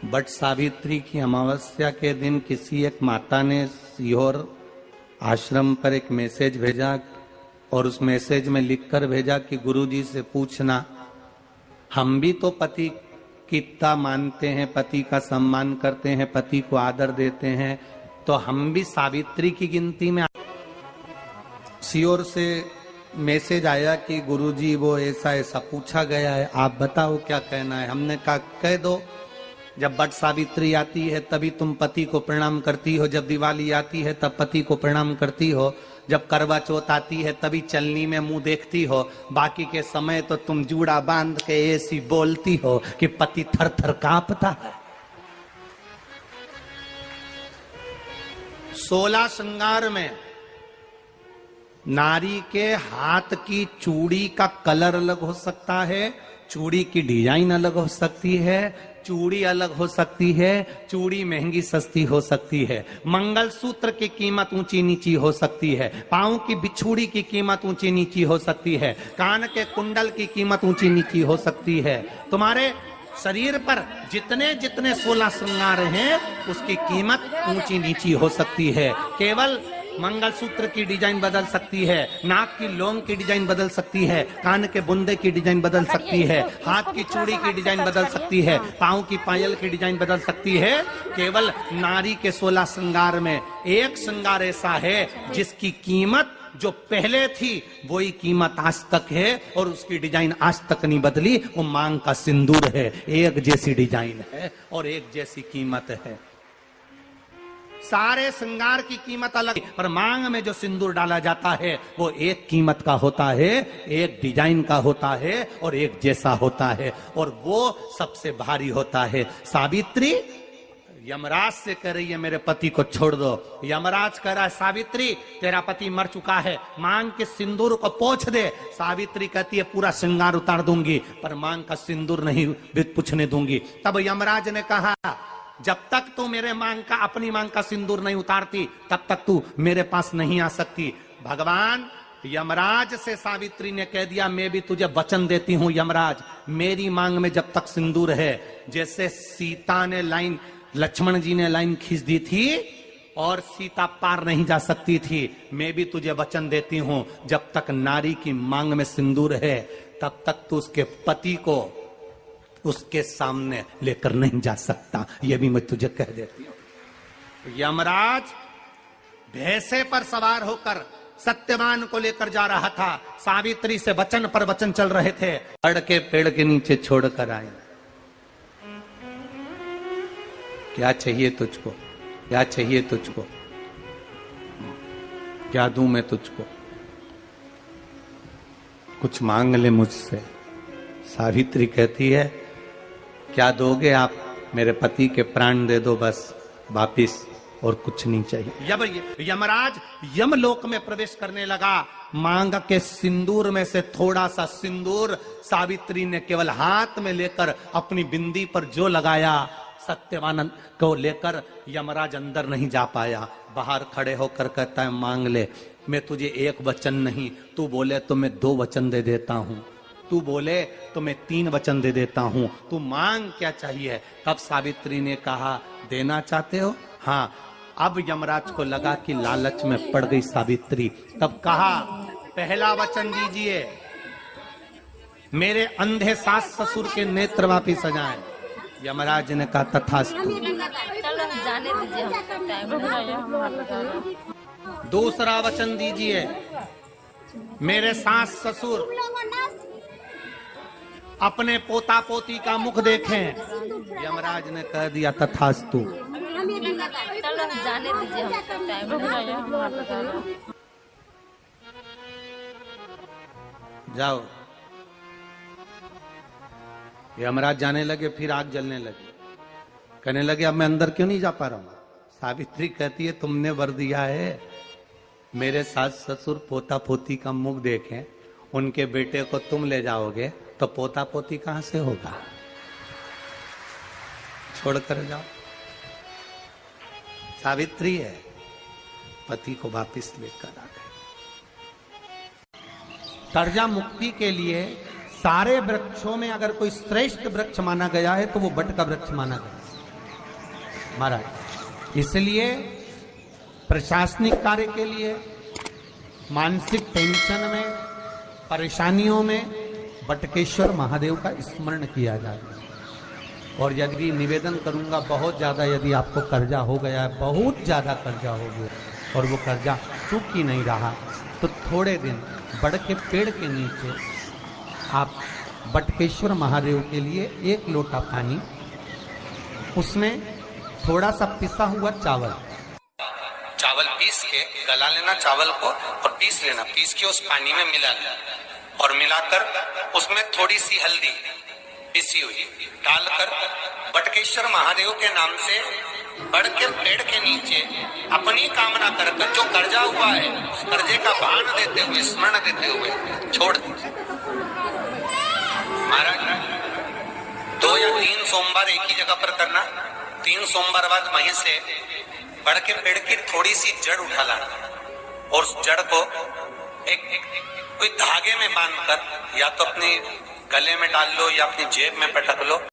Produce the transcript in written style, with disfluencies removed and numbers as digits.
But Savitri की अमावस्या के दिन किसी एक माता ने सीहोर आश्रम पर एक मैसेज भेजा और उस मैसेज में लिखकर भेजा कि गुरुजी से पूछना, हम भी तो पति कितना मानते हैं, पति का सम्मान करते हैं, पति को आदर देते हैं, तो हम भी सावित्री की गिनती में। सीहोर से मैसेज आया कि गुरुजी वो ऐसा ऐसा पूछा गया है, आप बताओ क्या कहना है। हमने कहा कह दो, जब बट सावित्री आती है तभी तुम पति को प्रणाम करती हो, जब दिवाली आती है तब पति को प्रणाम करती हो, जब करवा चौथ आती है तभी चलनी में मुंह देखती हो, बाकी के समय तो तुम जूड़ा बांध के ऐसी बोलती हो कि पति थर थर कांपता है। 16 श्रृंगार में नारी के हाथ की चूड़ी का कलर अलग हो सकता है, चूड़ी की डिजाइन अलग हो सकती है, चूड़ी अलग हो सकती है, चूड़ी महंगी सस्ती हो सकती है, मंगलसूत्र की कीमत ऊंची नीची हो सकती है, पांव की बिछुड़ी की कीमत ऊंची नीची हो सकती है, कान के कुंडल की कीमत ऊंची नीची हो सकती है। तुम्हारे शरीर पर जितने जितने 16 श्रृंगार हैं उसकी कीमत ऊंची नीची हो सकती है। केवल मंगलसूत्र की डिजाइन बदल सकती है, नाक की लौंग की डिजाइन बदल सकती है, कान के बुंदे की डिजाइन बदल सकती है, हाथ की चूड़ी की डिजाइन बदल सकती है, पांव की पायल की डिजाइन बदल सकती है। केवल नारी के 16 श्रृंगार में एक श्रृंगार ऐसा है जिसकी कीमत जो पहले थी वही कीमत आज तक है और उसकी डिजाइन आज तक नहीं बदली। वो मांग का सिंदूर है, एक जैसी डिजाइन है और एक जैसी कीमत है। सारे श्रृंगार की कीमत अलग, पर मांग में जो सिंदूर डाला जाता है वो एक कीमत का होता है, एक डिजाइन का होता है और एक जैसा होता है, और वो सबसे भारी होता है। सावित्री यमराज से कह रही है मेरे पति को छोड़ दो। यमराज कह रहा है सावित्री तेरा पति मर चुका है, मांग के सिंदूर को पोंछ दे। सावित्री कहती है पूरा श्रृंगार उतार दूंगी पर मांग का सिंदूर नहीं पूछने दूंगी। तब यमराज ने कहा जब तक तू मेरे मांग का अपनी मांग का सिंदूर नहीं उतारती तब तक तू मेरे पास नहीं आ सकती। भगवान यमराज से सावित्री ने कह दिया मैं भी तुझे वचन देती हूं यमराज, मेरी मांग में जब तक सिंदूर है, जैसे सीता ने लाइन, लक्ष्मण जी ने लाइन खींच दी थी और सीता पार नहीं जा सकती थी, मैं भी तुझे वचन देती हूं जब तक नारी की मांग में सिंदूर है तब तक तू उसके पति को उसके सामने लेकर नहीं जा सकता। यह भी मैं तुझे कह देती हूं। यमराज भैंसे पर सवार होकर सत्यवान को लेकर जा रहा था, सावित्री से वचन पर वचन चल रहे थे, अड़ के पेड़ के नीचे छोड़कर आए। क्या चाहिए तुझको, क्या चाहिए तुझको, क्या दूं मैं तुझको, कुछ मांग ले मुझसे। सावित्री कहती है क्या दोगे आप, मेरे पति के प्राण दे दो बस वापिस, और कुछ नहीं चाहिए। जब यमराज यमलोक में प्रवेश करने लगा, मांग के सिंदूर में से थोड़ा सा सिंदूर सावित्री ने केवल हाथ में लेकर अपनी बिंदी पर जो लगाया, सत्यवान को लेकर यमराज अंदर नहीं जा पाया। बाहर खड़े होकर कहता है मांग ले, मैं तुझे एक वचन नहीं, तू बोले तो मैं 2 वचन दे देता हूं, तू बोले तो मैं 3 वचन दे देता हूं, तू मांग क्या चाहिए। तब सावित्री ने कहा देना चाहते हो, हाँ। अब यमराज को लगा कि लालच में पड़ गई सावित्री, तब कहा पहला वचन दीजिए, मेरे अंधे सास ससुर के नेत्र वापिस आ जाएं। यमराज ने कहा तथास्तु। दूसरा वचन दीजिए, मेरे सास ससुर अपने पोता पोती का मुख देखें। यमराज ने कह दिया तथास्तु। जाओ। यमराज जाने लगे, फिर आग जलने लगी, कहने लगे अब मैं अंदर क्यों नहीं जा पा रहा हूं। सावित्री कहती है तुमने वर दिया है मेरे सास ससुर पोता पोती का मुख देखें, उनके बेटे को तुम ले जाओगे तो पोता पोती कहां से होगा, छोड़कर जाओ। सावित्री है, पति को वापिस लेकर आ गए। कर्जा मुक्ति के लिए सारे वृक्षों में अगर कोई श्रेष्ठ वृक्ष माना गया है तो वो बट का वृक्ष माना गया। महाराज। इसलिए प्रशासनिक कार्य के लिए, मानसिक टेंशन में, परेशानियों में बटकेश्वर महादेव का स्मरण किया जाए। और यदि निवेदन करूंगा, बहुत ज्यादा यदि आपको कर्जा हो गया है, बहुत ज्यादा कर्जा हो गया और वो कर्जा चूक ही नहीं रहा, तो थोड़े दिन बड़ के पेड़ के नीचे आप बटकेश्वर महादेव के लिए 1 लोटा पानी, उसमें थोड़ा सा पिसा हुआ चावल पीस के गला लेना चावल को और पीस लेना, पीस के उस पानी में मिला लेना और मिलाकर उसमें थोड़ी सी हल्दी पिसी हुई डालकर बटकेश्वर महादेव के नाम से बड़ के पेड़ के नीचे अपनी कामना कर जो कर्जा हुआ है उस कर्जे का भान देते हुए, स्मरण देते हुए छोड़ दीजिए। महाराज 2 या 3 सोमवार एक ही जगह पर करना, 3 सोमवार बाद वहीं से बड़ के पेड़ की थोड़ी सी जड़ उठा लाना और उस जड़ को एक कोई धागे में बांधकर या तो अपने गले में डाल लो या अपनी जेब में पटक लो।